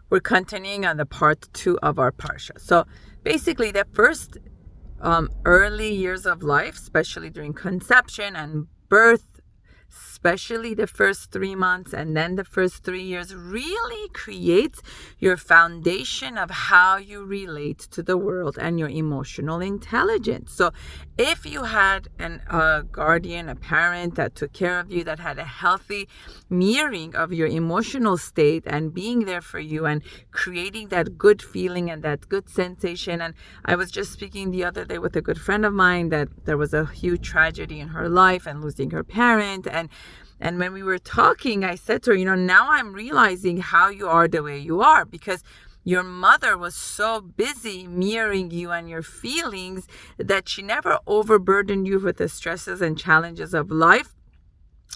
We're continuing on the part 2 of our parsha. So basically, the first early years of life, especially during conception and birth, especially the first 3 months and then the first 3 years, really creates your foundation of how you relate to the world and your emotional intelligence. So if you had a guardian, a parent that took care of you, that had a healthy mirroring of your emotional state and being there for you and creating that good feeling and that good sensation. And I was just speaking the other day with a good friend of mine that there was a huge tragedy in her life and losing her parent. And when we were talking, I said to her, now I'm realizing how you are the way you are, because your mother was so busy mirroring you and your feelings that she never overburdened you with the stresses and challenges of life,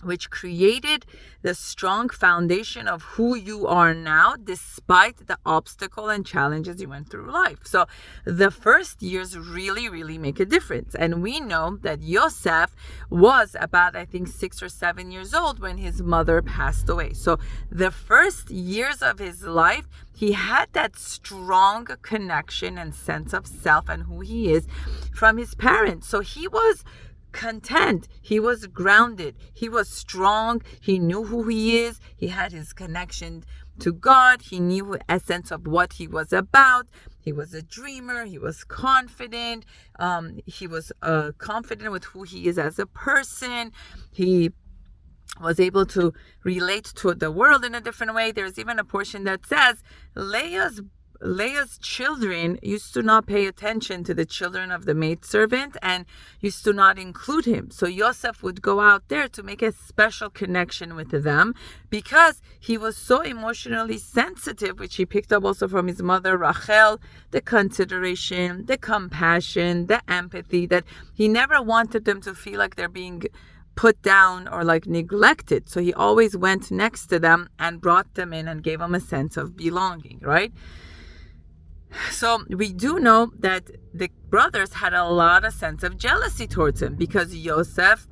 which created the strong foundation of who you are now, despite the obstacle and challenges you went through life. So the first years really, really make a difference. And we know that Yosef was about, I think, 6 or 7 years old when his mother passed away. So the first years of his life, he had that strong connection and sense of self and who he is from his parents. So he was content, he was grounded, he was strong, he knew who he is, he had his connection to God, he knew the essence of what he was about. He was a dreamer, he was confident, he was confident with who he is as a person. He was able to relate to the world in a different way. There's even a portion that says Leah's children used to not pay attention to the children of the maidservant and used to not include him. So Yosef would go out there to make a special connection with them because he was so emotionally sensitive, which he picked up also from his mother Rachel, the consideration, the compassion, the empathy, that he never wanted them to feel like they're being put down or like neglected. So he always went next to them and brought them in and gave them a sense of belonging, right? So we do know that the brothers had a lot of sense of jealousy towards him because Yosef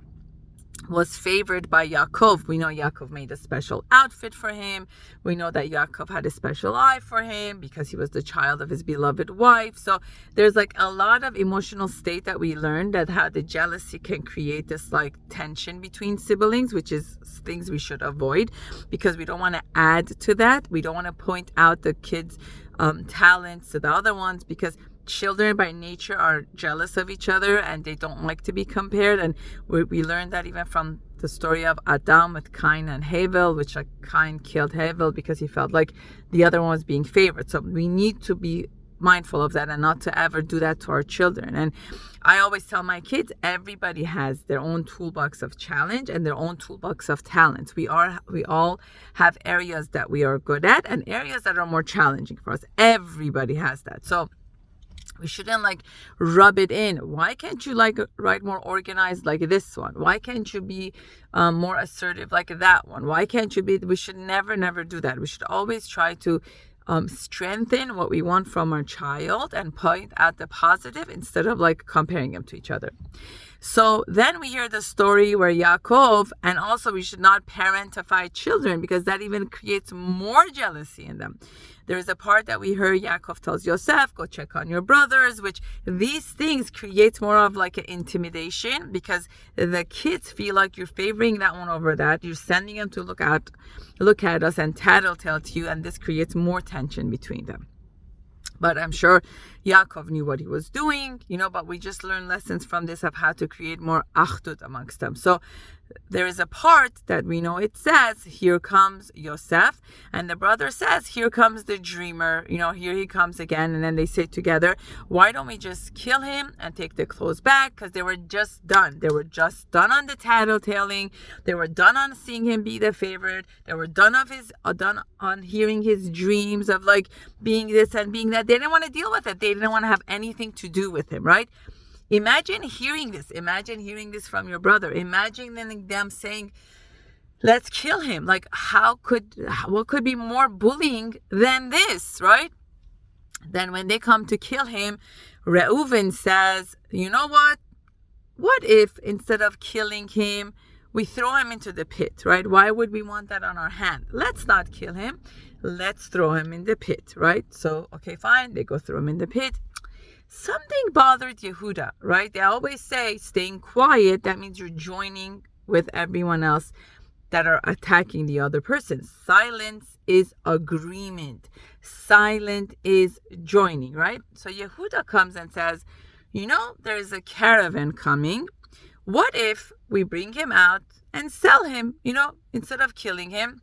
was favored by Yaakov. We know Yaakov made a special outfit for him. We know that Yaakov had a special eye for him because he was the child of his beloved wife. So there's like a lot of emotional state that we learned, that how the jealousy can create this like tension between siblings, which is things we should avoid because we don't want to add to that. We don't want to point out the kids' talents to the other ones, because children by nature are jealous of each other and they don't like to be compared. And we learned that even from the story of Adam with Cain and Havel, which like Cain killed Havel because he felt like the other one was being favored. So we need to be mindful of that and not to ever do that to our children. And I always tell my kids, everybody has their own toolbox of challenge and their own toolbox of talents. We all have areas that we are good at and areas that are more challenging for us. Everybody has that. So we shouldn't like rub it in. Why can't you like write more organized like this one? Why can't you be more assertive like that one? Why can't you be? We should never do that. We should always try to strengthen what we want from our child and point out the positive instead of like comparing them to each other. So then we hear the story where Yaakov, and also we should not parentify children because that even creates more jealousy in them. There's a part that we heard Yaakov tells Yosef, go check on your brothers, which these things create more of like an intimidation because the kids feel like you're favoring that one over that. You're sending them to look at us and tattletale to you, and this creates more tension between them. But I'm sure Yaakov knew what he was doing, but we just learn lessons from this of how to create more achdut amongst them. So there is a part that we know it says, here comes Yosef, and the brother says, here comes the dreamer, here he comes again. And then they say together, why don't we just kill him and take the clothes back? Because they were just done. They were just done on the tattletaling. They were done on seeing him be the favorite. They were done on hearing his dreams of like being this and being that. They didn't want to deal with it. They didn't want to have anything to do with him, right? Imagine hearing this. Imagine hearing this from your brother. Imagine them saying, let's kill him. Like, what could be more bullying than this, right? Then when they come to kill him, Reuven says, you know what? What if instead of killing him, we throw him into the pit, right? Why would we want that on our hand? Let's not kill him. let's throw him in the pit, right? So, okay, fine. They go throw him in the pit. Something bothered Yehuda, right? They always say staying quiet, that means you're joining with everyone else that are attacking the other person. Silence is agreement. Silent is joining, right? So Yehuda comes and says, there's a caravan coming. What if we bring him out and sell him? Instead of killing him,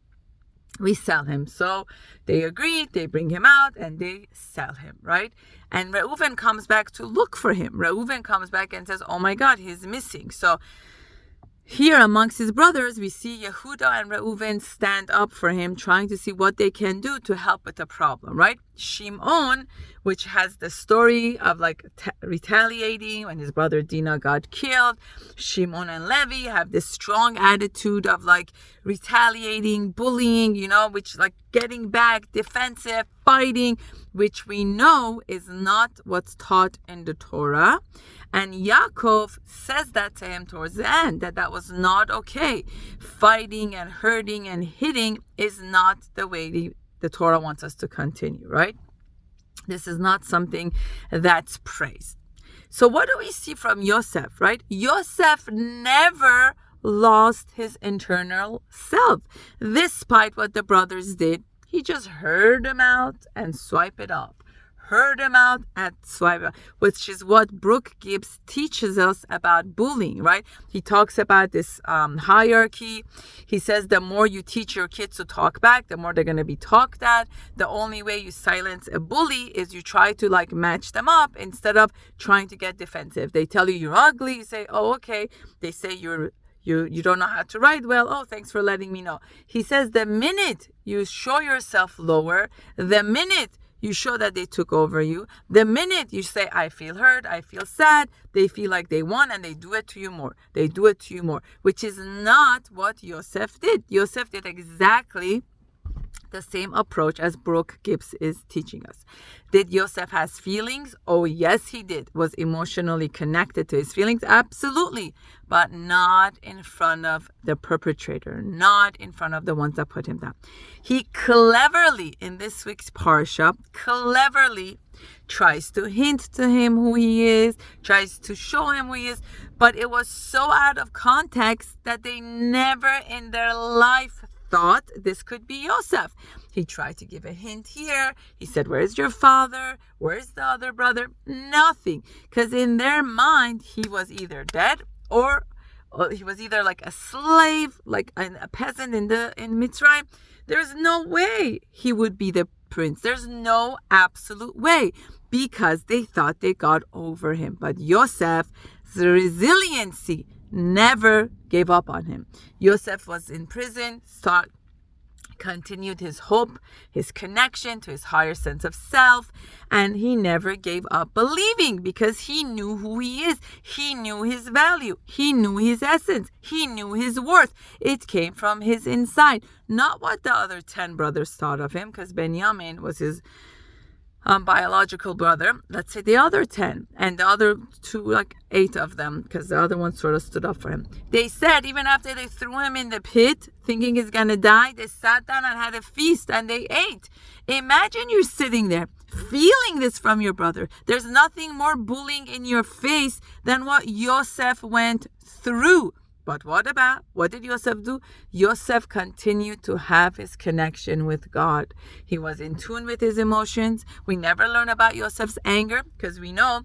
we sell him. So they agreed, they bring him out and they sell him, right? And Reuven comes back to look for him. Reuven comes back and says, oh my God, he's missing. So here amongst his brothers, we see Yehuda and Reuven stand up for him, trying to see what they can do to help with the problem, right? Shimon, which has the story of retaliating when his brother Dinah got killed. Shimon and Levi have this strong attitude of retaliating, bullying, which getting back, defensive, fighting, which we know is not what's taught in the Torah. And Yaakov says that to him towards the end, that was not okay. Fighting and hurting and hitting is not the way the Torah wants us to continue, right? This is not something that's praised. So what do we see from Yosef, right? Yosef never lost his internal self. Despite what the brothers did, he just heard them out and swipe it off. Heard him out and swipe it off, which is what Brooke Gibbs teaches us about bullying, right? He talks about this hierarchy. He says the more you teach your kids to talk back, the more they're going to be talked at. The only way you silence a bully is you try to match them up instead of trying to get defensive. They tell you you're ugly, you say, oh, okay. They say you don't know how to write well. Oh, thanks for letting me know. He says the minute you show yourself lower, the minute you show that they took over you, the minute you say, I feel hurt, I feel sad, they feel like they won and they do it to you more. They do it to you more, which is not what Yosef did. Yosef did exactly the same approach as Brooke Gibbs is teaching us. Did Yosef has feelings? Oh, yes, he did. Was emotionally connected to his feelings? Absolutely. But not in front of the perpetrator, not in front of the ones that put him down. He cleverly, in this week's Parsha, tries to hint to him who he is, tries to show him who he is, but it was so out of context that they never in their life thought this could be Yosef. He tried to give a hint here. He said, where's your father? Where's the other brother? Nothing. Because in their mind, he was either dead or he was either a slave, a peasant in Mitzrayim. There's no way he would be the prince. There's no absolute way, because they thought they got over him. But Yosef's resiliency never gave up on him. Yosef was in prison, continued his hope, his connection to his higher sense of self, and he never gave up believing, because he knew who he is. He knew his value. He knew his essence. He knew his worth. It came from his inside, not what the other 10 brothers thought of him, because Benjamin was his biological brother. Let's say the other 10, and the other 2, 8 of them, because the other one sort of stood up for him. They said, even after they threw him in the pit, thinking he's gonna die, they sat down and had a feast and they ate. Imagine you're sitting there feeling this from your brother. There's nothing more bullying in your face than what Yosef went through. But what did Yosef do? Yosef continued to have his connection with God. He was in tune with his emotions. We never learn about Yosef's anger, because we know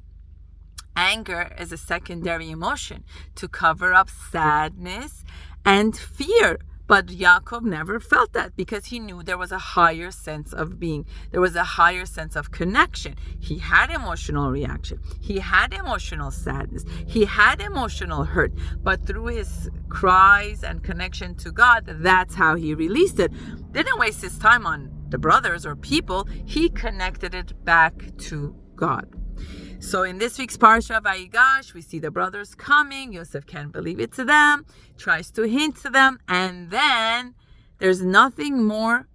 anger is a secondary emotion to cover up sadness and fear. But Yaakov never felt that, because he knew there was a higher sense of being. There was a higher sense of connection. He had emotional reaction. He had emotional sadness. He had emotional hurt. But through his cries and connection to God, that's how he released it. Didn't waste his time on the brothers or people. He connected it back to God. So in this week's Parsha Vayigash, we see the brothers coming. Yosef can't believe it's them, tries to hint to them, and then there's nothing more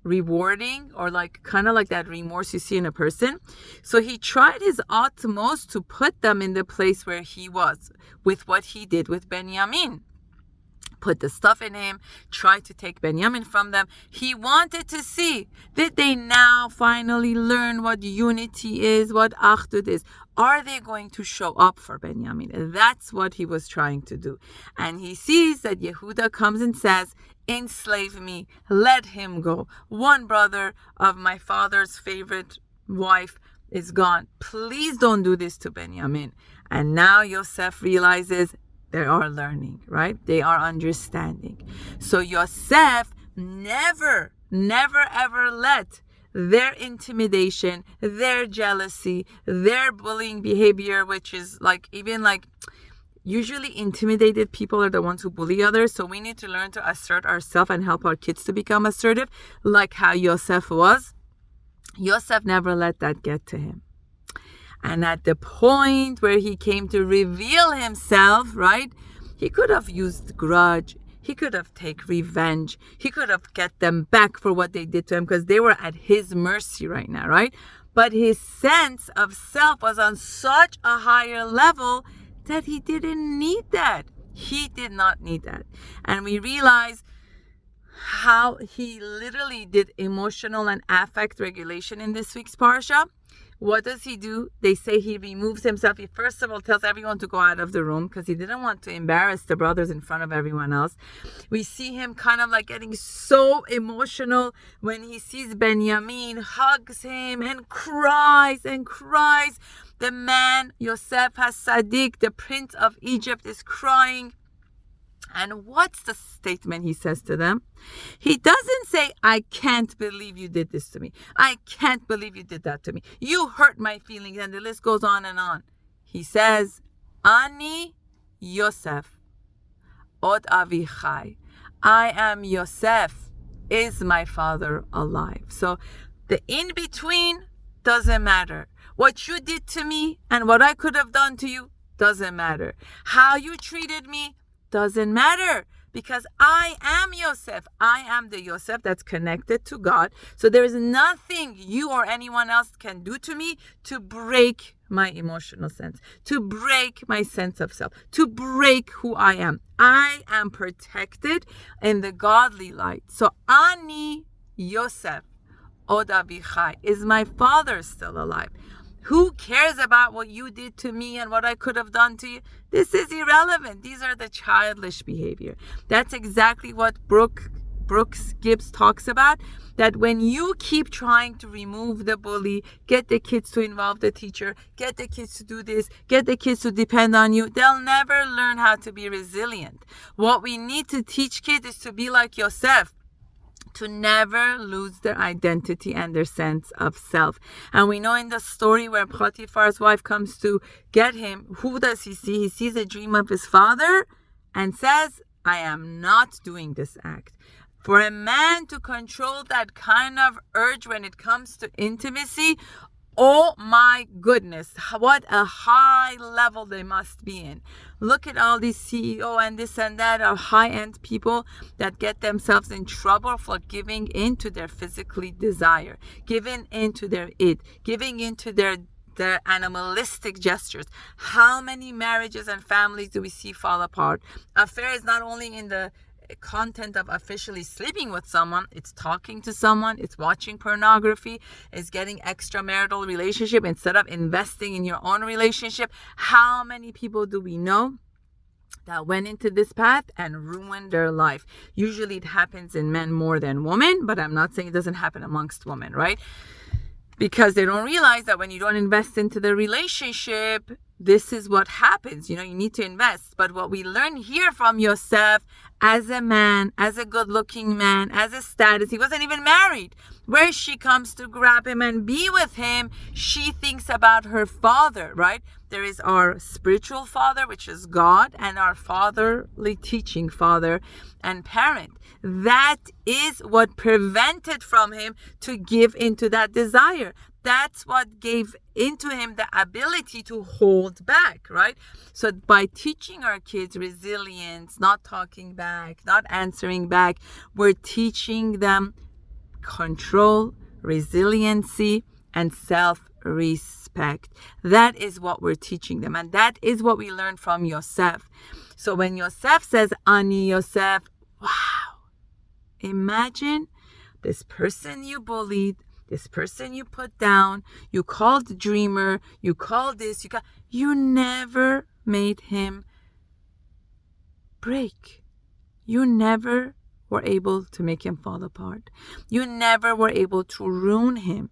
rewarding or kind of like that remorse you see in a person. So he tried his utmost to put them in the place where he was with what he did with Benjamin. put the stuff in him, tried to take Benjamin from them. He wanted to see, did they now finally learn what unity is, what Achdut is? Are they going to show up for Benjamin? That's what he was trying to do. And he sees that Yehuda comes and says, enslave me, let him go. One brother of my father's favorite wife is gone. Please don't do this to Benjamin. And now Yosef realizes they are learning, right? They are understanding. So Yosef never ever let their intimidation, their jealousy, their bullying behavior, which is usually intimidated people are the ones who bully others. So we need to learn to assert ourselves and help our kids to become assertive, like how Yosef was. Yosef never let that get to him. And at the point where he came to reveal himself, right, he could have used grudge. He could have taken revenge. He could have get them back for what they did to him because they were at his mercy right now, right? But his sense of self was on such a higher level that he didn't need that. He did not need that. And we realize how he literally did emotional and affect regulation in this week's parsha. What does he do? They say he removes himself. He first of all tells everyone to go out of the room because he didn't want to embarrass the brothers in front of everyone else. We see him kind of like getting so emotional when he sees Benjamin, hugs him and cries and cries. The man, Yosef HaSadik, the prince of Egypt, is crying. And what's the statement he says to them? He doesn't say, I can't believe you did this to me. I can't believe you did that to me. You hurt my feelings, and the list goes on and on. He says, Ani Yosef, Od Avichai. I am Yosef. Is my father alive? So the in-between doesn't matter. What you did to me and what I could have done to you doesn't matter. How you treated me doesn't matter, because I am Yosef. I am the Yosef that's connected to God. So there is nothing you or anyone else can do to me to break my emotional sense, to break my sense of self, to break who I am. I am protected in the godly light. So Ani Yosef Od Avichai. Is my father still alive? Who cares about what you did to me and what I could have done to you? This is irrelevant. These are the childish behavior. That's exactly what Brooks Gibbs talks about, that when you keep trying to remove the bully, get the kids to involve the teacher, get the kids to do this, get the kids to depend on you, they'll never learn how to be resilient. What we need to teach kids is to be like Yosef, to never lose their identity and their sense of self. And we know in the story where Potiphar's wife comes to get him, who does he see? He sees a dream of his father and says, I am not doing this act. For a man to control that kind of urge when it comes to intimacy, oh my goodness, what a high level they must be in. Look at all these CEO and this and that are high-end people that get themselves in trouble for giving into their physically desire, giving into their id, giving into their animalistic gestures. How many marriages and families do we see fall apart? Affair is not only in the content of officially sleeping with someone, it's talking to someone, it's watching pornography, it's getting extramarital relationship instead of investing in your own relationship. How many people do we know that went into this path and ruined their life? Usually it happens in men more than women, but I'm not saying it doesn't happen amongst women, right? Because they don't realize that when you don't invest into the relationship, this is what happens. You need to invest. But what we learn here from Yosef, as a man, as a good-looking man, as a status, he wasn't even married. Where she comes to grab him and be with him, she thinks about her father, right? There is our spiritual father, which is God, and our fatherly teaching father and parent. That is what prevented from him to give into that desire. That's what gave into him the ability to hold back, right? So by teaching our kids resilience, not talking back, not answering back, we're teaching them control, resiliency, and self respect. That is what we're teaching them. And that is what we learned from Yosef. So when Yosef says, Ani Yosef, wow, imagine this person you bullied, this person you put down, you called dreamer, you called this, you never made him break. You never were able to make him fall apart. You never were able to ruin him.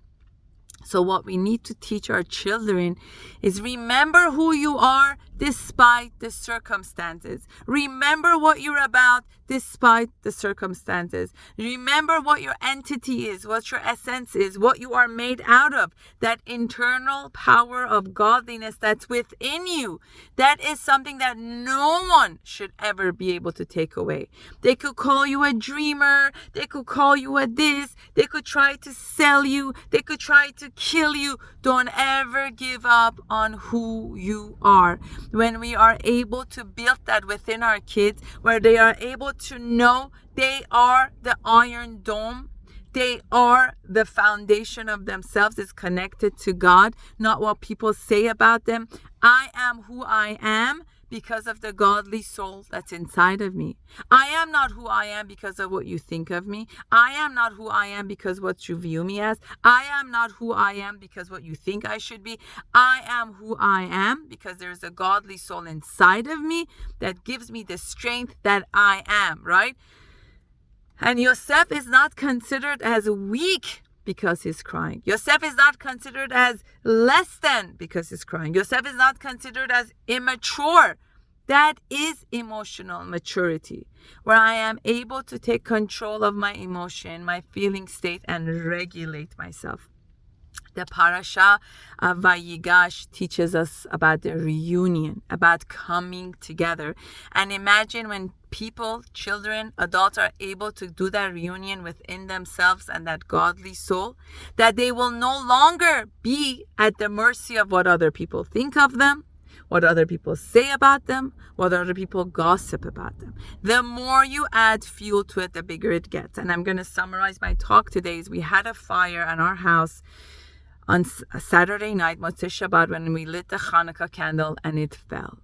So what we need to teach our children is remember who you are despite the circumstances. Remember what you're about despite the circumstances. Remember what your entity is, what your essence is, what you are made out of. That internal power of godliness that's within you. That is something that no one should ever be able to take away. They could call you a dreamer. They could call you a this. They could try to sell you. They could try to kill you. Don't ever give up on who you are. When we are able to build that within our kids, where they are able to know they are the iron dome, they are the foundation of themselves, is connected to God, not what people say about them. I am who I am because of the godly soul that's inside of me. I am not who I am because of what you think of me. I am not who I am because what you view me as. I am not who I am because what you think I should be. I am who I am because there's a godly soul inside of me that gives me the strength that I am, right? And Yosef is not considered as weak because he's crying. Yosef is not considered as less than because he's crying. Yosef is not considered as immature. That is emotional maturity, where I am able to take control of my emotion, my feeling state, and regulate myself. The parasha of Vayigash teaches us about the reunion, about coming together. And imagine when people, children, adults are able to do that reunion within themselves and that godly soul, that they will no longer be at the mercy of what other people think of them, what other people say about them, what other people gossip about them. The more you add fuel to it, the bigger it gets. And I'm going to summarize my talk today. Is we had a fire in our house on Saturday night, Motzei Shabbat, when we lit the Hanukkah candle, and it fell.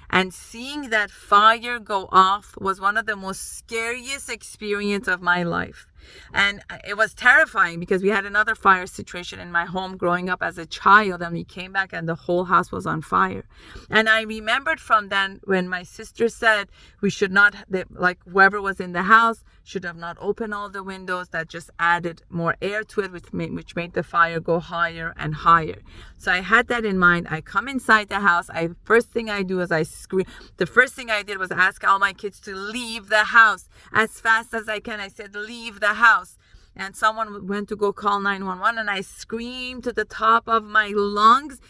And seeing that fire go off was one of the most scariest experiences of my life. And it was terrifying because we had another fire situation in my home growing up as a child, and we came back and the whole house was on fire. And I remembered from then when my sister said we should not, like whoever was in the house should have not opened all the windows. That just added more air to it, which made the fire go higher and higher. So I had that in mind. I come inside the house. First thing I do is I scream. The first thing I did was ask all my kids to leave the house as fast as I can. I said, leave the house. And someone went to go call 911, and I screamed to the top of my lungs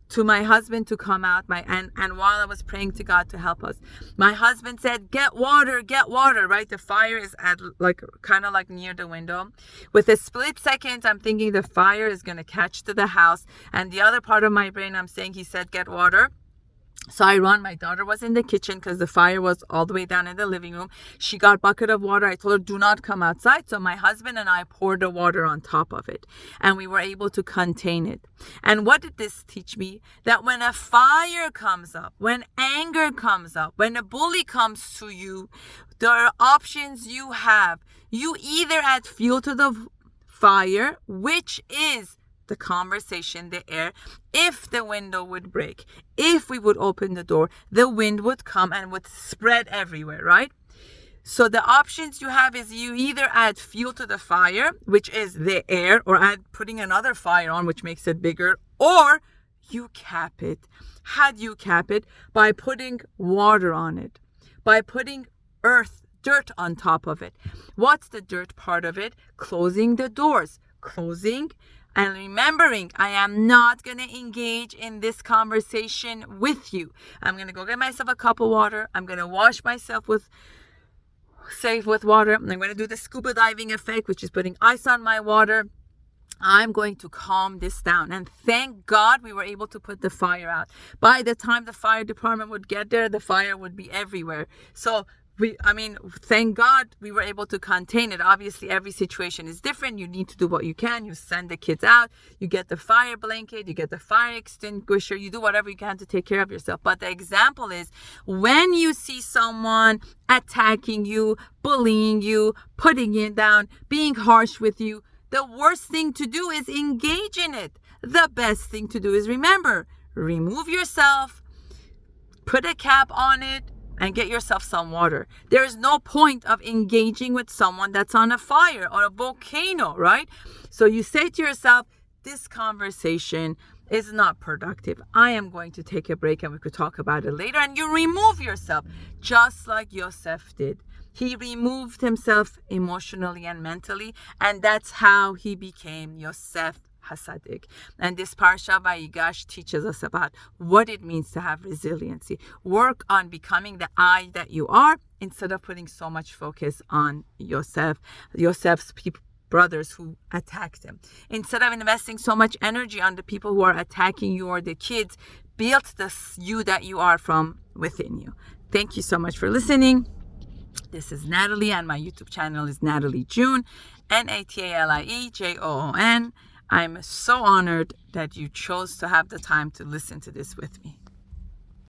to my husband to come out. And while I was praying to God to help us, my husband said, get water, right? The fire is at kind of near the window. With a split second, I'm thinking the fire is going to catch to the house. And the other part of my brain, I'm saying, he said, get water. So I run. My daughter was in the kitchen because the fire was all the way down in the living room. She got a bucket of water. I told her, do not come outside. So my husband and I poured the water on top of it, and we were able to contain it. And what did this teach me? That when a fire comes up, when anger comes up, when a bully comes to you, there are options you have. You either add fuel to the fire, which is the conversation, the air. If the window would break, if we would open the door, the wind would come and would spread everywhere, right? So the options you have is you either add fuel to the fire, which is the air, or putting another fire on, which makes it bigger, or you cap it. How do you cap it? By putting water on it, by putting dirt on top of it. What's the dirt part of it? Closing the doors, and remembering, I am not going to engage in this conversation with you. I'm going to go get myself a cup of water. I'm going to wash myself with water. I'm going to do the scuba diving effect, which is putting ice on my water. I'm going to calm this down. And thank God we were able to put the fire out. By the time the fire department would get there, the fire would be everywhere. So Thank God we were able to contain it. Obviously, every situation is different. You need to do what you can. You send the kids out. You get the fire blanket. You get the fire extinguisher. You do whatever you can to take care of yourself. But the example is when you see someone attacking you, bullying you, putting you down, being harsh with you, the worst thing to do is engage in it. The best thing to do is remove yourself, put a cap on it, and get yourself some water. There is no point of engaging with someone that's on a fire or a volcano, right? So you say to yourself, this conversation is not productive. I am going to take a break and we could talk about it later. And you remove yourself, just like Yosef did. He removed himself emotionally and mentally, and that's how he became Yosef HaTzadik. And this Parsha Vayigash teaches us about what it means to have resiliency. Work on becoming the I that you are instead of putting so much focus on Yosef's brothers who attacked him. Instead of investing so much energy on the people who are attacking you or the kids, build the you that you are from within you. Thank you so much for listening. This is Natalie, and my YouTube channel is Natalie June, NATALIEJOON. I'm so honored that you chose to have the time to listen to this with me.